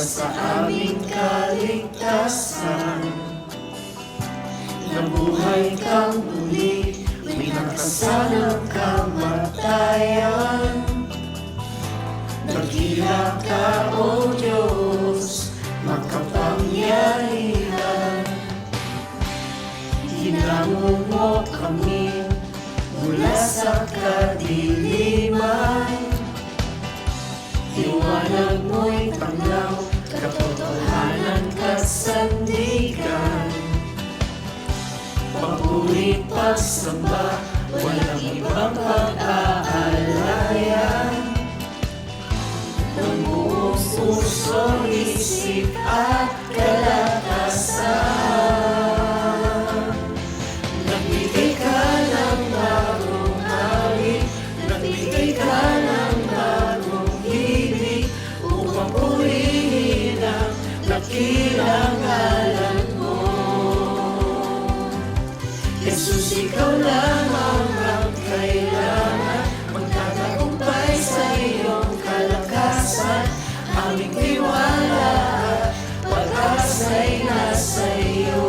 sa aming kaligtasan. Nabuhay kang muli, winakasan ang kamatayan. Dakila ka, O Diyos, makapangyarihan. Hinango mo kami mula sa kadiliman. Liwanag mo'y tanglaw, katotohanan kasandigan. Papuri, pagsamba, walang ibang pag-aalayan. Ng buong puso, isip at kalakasan. Nagbigay ka ng bagong halik, nagbigay ka ng bagong hilig, upang purihin ang dakilang ngalan mo. Jesus, ikaw lamang ang kailangan, magtatagumpay sa iyong kalakasan. Aming tiwala at pag-asa'y nasa iyo.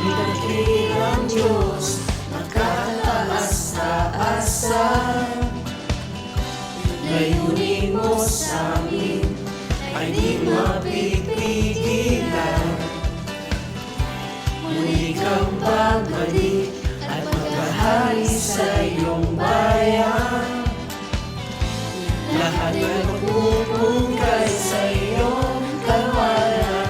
Dakilang Diyos, nakataas-taasan. Layunin mo sa amin ay di mapipigilan. Muli kang babalik at maghahari sa iyong bayan. Lahat ay magpupungkay sa iyong kalwalhatian.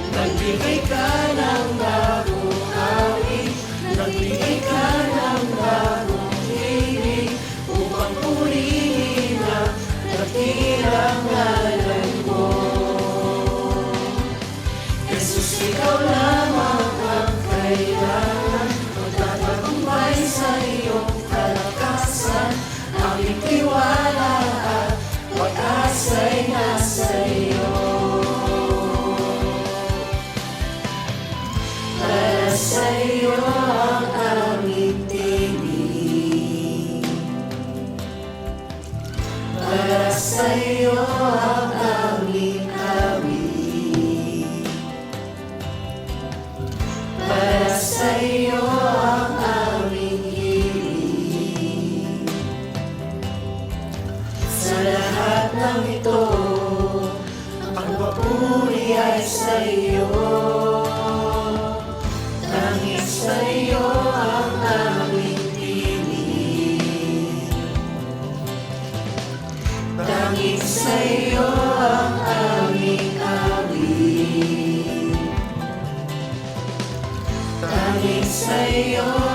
Nagbigay ka ng bagong halik, nagbigay ka ng bagong hilig, upang purihin ang dakilang ngalan mo. Jesus, ikaw lamang ang kailangan, magtatagumpay sa iyong kalakasan. Aming tiwala at pag-asa'y nasa iyo. Para sa iyo ang aming tinig, para sa iyo ang aming awit, para sa iyo ang aming hiling. Sa lahat ng ito, ang papuri ay sa iyo. Tangis sa iyo ang aming tinig, tangis sa iyo ang aming awit, tangis sa iyo